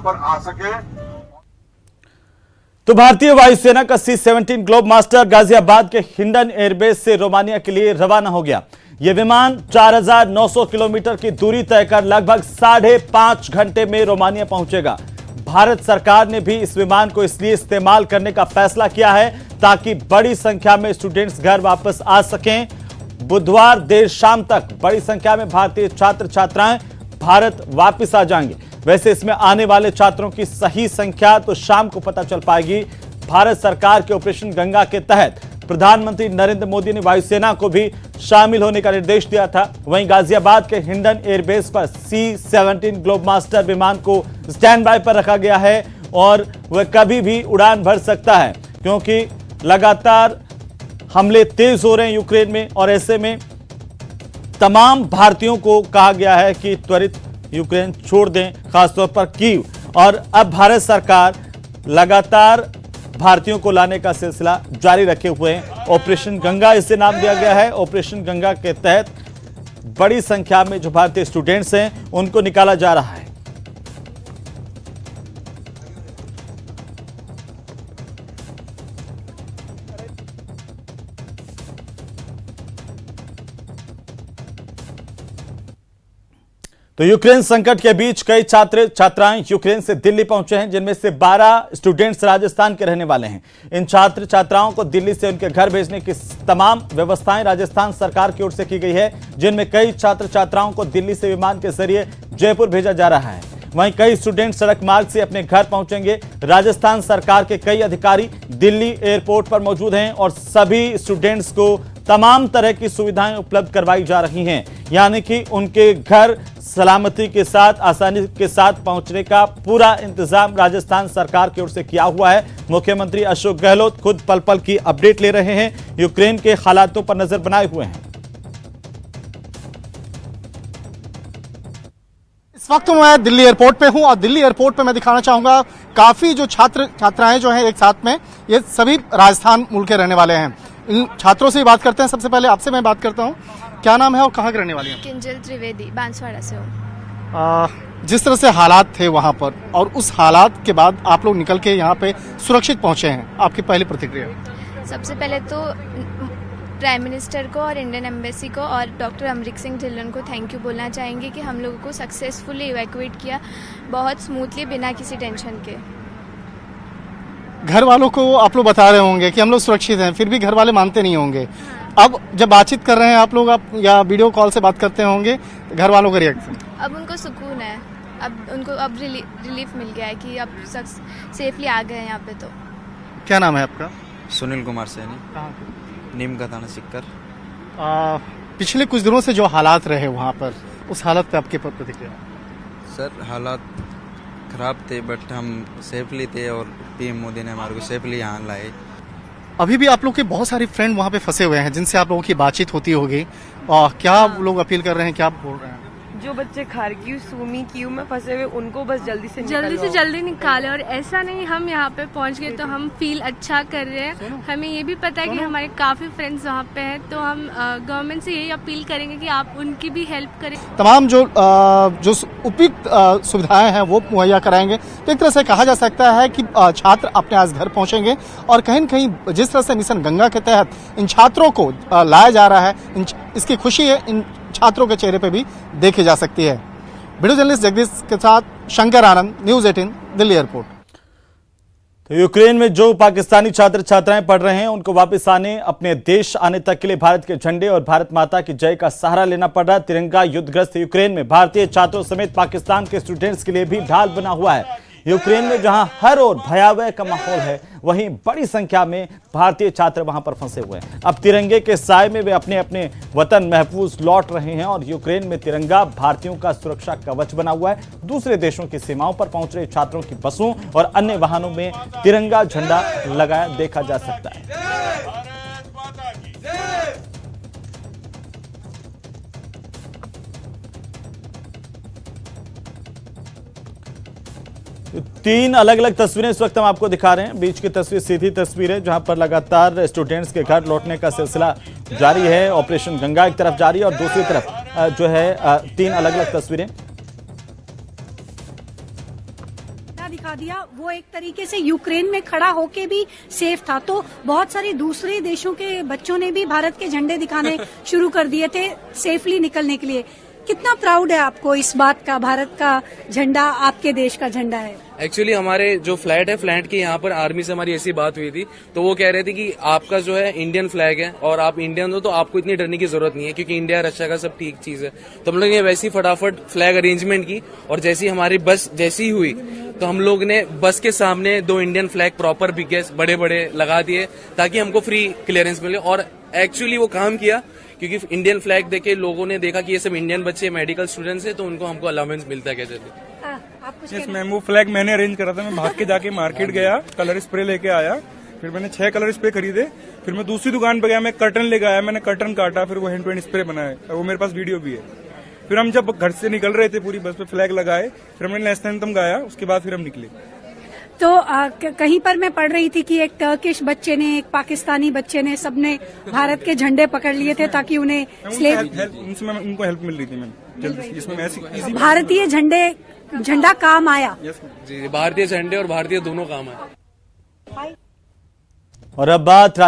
पर आ सके। तो भारतीय वायुसेना का C-17 ग्लोब मास्टर गाजियाबाद के हिंडन एयरबेस से रोमानिया के लिए रवाना हो गया। यह विमान 4,900 किलोमीटर की दूरी तय कर लगभग 5.5 घंटे में रोमानिया पहुंचेगा। भारत सरकार ने भी इस विमान को इसलिए इस्तेमाल करने का फैसला किया है ताकि बड़ी संख्या में स्टूडेंट्स घर वापस आ सकें। बुधवार देर शाम तक बड़ी संख्या में भारतीय छात्र छात्राएं भारत वापस आ जाएंगे। वैसे इसमें आने वाले छात्रों की सही संख्या तो शाम को पता चल पाएगी। भारत सरकार के ऑपरेशन गंगा के तहत प्रधानमंत्री नरेंद्र मोदी ने वायुसेना को भी शामिल होने का निर्देश दिया था। वहीं गाजियाबाद के हिंडन एयरबेस पर C-17 ग्लोब मास्टर विमान को स्टैंड बाय पर रखा गया है और वह कभी भी उड़ान भर सकता है, क्योंकि लगातार हमले तेज हो रहे हैं यूक्रेन में और ऐसे में तमाम भारतीयों को कहा गया है कि त्वरित यूक्रेन छोड़ दें, खासतौर पर कीव। और अब भारत सरकार लगातार भारतीयों को लाने का सिलसिला जारी रखे हुए हैं। ऑपरेशन गंगा इसे नाम दिया गया है। ऑपरेशन गंगा के तहत बड़ी संख्या में जो भारतीय स्टूडेंट्स हैं उनको निकाला जा रहा है। तो यूक्रेन संकट के बीच कई छात्र छात्राएं यूक्रेन से दिल्ली पहुंचे हैं, जिनमें से 12 स्टूडेंट्स राजस्थान के रहने वाले हैं। इन छात्र छात्राओं को दिल्ली से उनके घर भेजने की तमाम व्यवस्थाएं राजस्थान सरकार की ओर से की गई है, जिनमें कई छात्र छात्राओं को दिल्ली से विमान के जरिए जयपुर भेजा जा रहा है। वहीं कई स्टूडेंट सड़क मार्ग से अपने घर पहुंचेंगे। राजस्थान सरकार के कई अधिकारी दिल्ली एयरपोर्ट पर मौजूद हैं और सभी स्टूडेंट्स को तमाम तरह की सुविधाएं उपलब्ध करवाई जा रही हैं, यानी कि उनके घर सलामती के साथ, आसानी के साथ पहुंचने का पूरा इंतजाम राजस्थान सरकार की ओर से किया हुआ है। मुख्यमंत्री अशोक गहलोत खुद पल पल की अपडेट ले रहे हैं, यूक्रेन के हालातों पर नजर बनाए हुए हैं। इस वक्त मैं दिल्ली एयरपोर्ट पे हूं और दिल्ली एयरपोर्ट पे मैं दिखाना चाहूंगा काफी जो छात्र छात्राएं जो हैं एक साथ में, ये सभी राजस्थान मूल के रहने वाले हैं। इन छात्रों से ही बात करते हैं। सबसे पहले आपसे मैं बात करता हूं, क्या नाम है और कहाँ के रहने वाली हैं? किंजल त्रिवेदी, बांसवाड़ा से हूँ। जिस तरह से हालात थे वहां पर और उस हालात के बाद आप लोग निकल के यहाँ पे सुरक्षित पहुंचे हैं, आपकी पहली प्रतिक्रिया? सबसे पहले तो प्राइम मिनिस्टर को और इंडियन एम्बेसी को और डॉक्टर अमरीक सिंह ढिल्लन को थैंक यू बोलना चाहेंगे कि हम लोगों को सक्सेसफुली इवैक्यूएट किया, बहुत स्मूथली, बिना किसी टेंशन के। घर वालों को आप लोग बता रहे होंगे कि हम लोग सुरक्षित हैं, फिर भी घर वाले मानते नहीं होंगे। अब जब बातचीत कर रहे हैं आप लोग, आप या वीडियो कॉल से बात करते होंगे, घर वालों का रिएक्शन? अब उनको सुकून है, अब उनको अब रिलीफ मिल गया है कि अब सेफली आ गए हैं यहाँ पे। तो क्या नाम है आपका? सुनील कुमार सैनी, कहाँ? नीम का थाना सिक्कर। पिछले कुछ दिनों से जो हालात रहे वहाँ पर, उस हालत पे आपकी प्रतिक्रिया? सर हालात खराब थे बट हम सेफली थे और पीएम मोदी ने हमारे को सेफली यहाँ लाए। अभी भी आप लोग के बहुत सारे फ्रेंड वहाँ पे फंसे हुए हैं जिनसे आप लोगों की बातचीत होती होगी, और क्या लोग अपील कर रहे हैं, क्या बोल रहे हैं? जो बच्चे खारकीव, सूमी, कीव में फंसे हुए उनको बस जल्दी निकाले। और ऐसा नहीं हम यहाँ पे पहुँच गए तो हम फील अच्छा कर रहे हैं। हमें ये भी पता है कि हमारे काफी फ्रेंड्स वहाँ पे हैं, तो हम गवर्नमेंट से यही अपील करेंगे कि आप उनकी भी हेल्प करें। तमाम जो उपयुक्त सुविधाएं हैं वो मुहैया कराएंगे। तो एक तरह से कहा जा सकता है कि छात्र अपने आज घर पहुंचेंगे और कहीं न कहीं जिस तरह से मिशन गंगा के तहत इन छात्रों को लाया जा रहा है, इसकी खुशी है इन छात्रों के चेहरे पे भी देखी जा सकती है। वीडियो जर्नलिस्ट जगदीश के साथ शंकर आनंद, न्यूज़ 18, दिल्ली एयरपोर्ट। तो यूक्रेन में जो पाकिस्तानी छात्र छात्राएं पढ़ रहे हैं उनको वापस आने, अपने देश आने तक के लिए भारत के झंडे और भारत माता की जय का सहारा लेना पड़ रहा है। तिरंगा युद्धग्रस्त यूक्रेन में भारतीय छात्रों समेत पाकिस्तान के स्टूडेंट्स के लिए भी ढाल बना हुआ है। यूक्रेन में जहां हर ओर भयावह का माहौल है, वहीं बड़ी संख्या में भारतीय छात्र वहां पर फंसे हुए हैं। अब तिरंगे के साए में वे अपने अपने वतन महफूज लौट रहे हैं और यूक्रेन में तिरंगा भारतीयों का सुरक्षा कवच बना हुआ है। दूसरे देशों की सीमाओं पर पहुंच रहे छात्रों की बसों और अन्य वाहनों में तिरंगा झंडा लगाया देखा जा सकता है। तीन अलग अलग तस्वीरें इस वक्त हम आपको दिखा रहे हैं। बीच की तस्वीर सीधी तस्वीर है जहां पर लगातार स्टूडेंट्स के घर लौटने का सिलसिला जारी है। ऑपरेशन गंगा एक तरफ जारी है और दूसरी तरफ जो है तीन अलग अलग तस्वीरें। दिखा दिया, वो एक तरीके से यूक्रेन में खड़ा होके भी सेफ था। तो बहुत सारे दूसरे देशों के बच्चों ने भी भारत के झंडे दिखाने शुरू कर दिए थे सेफली निकलने के लिए। कितना प्राउड है आपको इस बात का, भारत का झंडा आपके देश का झंडा है? एक्चुअली हमारे जो फ्लैट है, फ्लैट के यहाँ पर आर्मी से हमारी ऐसी बात हुई थी, तो वो कह रहे थे कि आपका जो है इंडियन फ्लैग है और आप इंडियन हो तो आपको इतनी डरने की जरूरत नहीं है, क्योंकि इंडिया रशिया का सब ठीक चीज है। तो हम लोग ने वैसी फटाफट फ्लैग अरेंजमेंट की, और जैसी हमारी बस जैसी हुई तो हम लोग ने बस के सामने 2 इंडियन फ्लैग प्रॉपर बिगेस्ट बड़े बड़े लगा दिए, ताकि हमको फ्री क्लियरेंस मिले। और एक्चुअली वो काम किया, क्योंकि इंडियन फ्लैग देखे लोगों ने देखा कि ये सब इंडियन बच्चे मेडिकल स्टूडेंट्स हैं, तो उनको हमको अलाउंस मिलता है कैसे। यस मैम, वो फ्लैग मैंने अरेंज करा था। मैं भाग के जाके मार्केट गया, कलर स्प्रे लेके आया, फिर मैंने 6 कलर स्प्रे खरीदे। फिर मैं दूसरी दुकान पे गया, मैं कर्टन लेके आया, मैंने कर्टन काटा, फिर वो हैंड टू हैंड स्प्रे बनाए, और वो मेरे पास वीडियो भी है। फिर हम जब घर से निकल रहे थे, पूरी बस पे फ्लैग लगाए, फिर हमने नेशनल एंथम गाया, उसके बाद फिर हम निकले। तो कहीं पर मैं पढ़ रही थी कि एक टर्किश बच्चे ने, एक पाकिस्तानी बच्चे ने, सबने भारत के झंडे पकड़ लिए थे ताकि उन्हें उनको हेल्प मिल रही थी मैम जल्दी से, इसमें ऐसी भारतीय झंडा काम आया। जी, भारतीय झंडे और भारतीय दोनों काम आए। और अब बात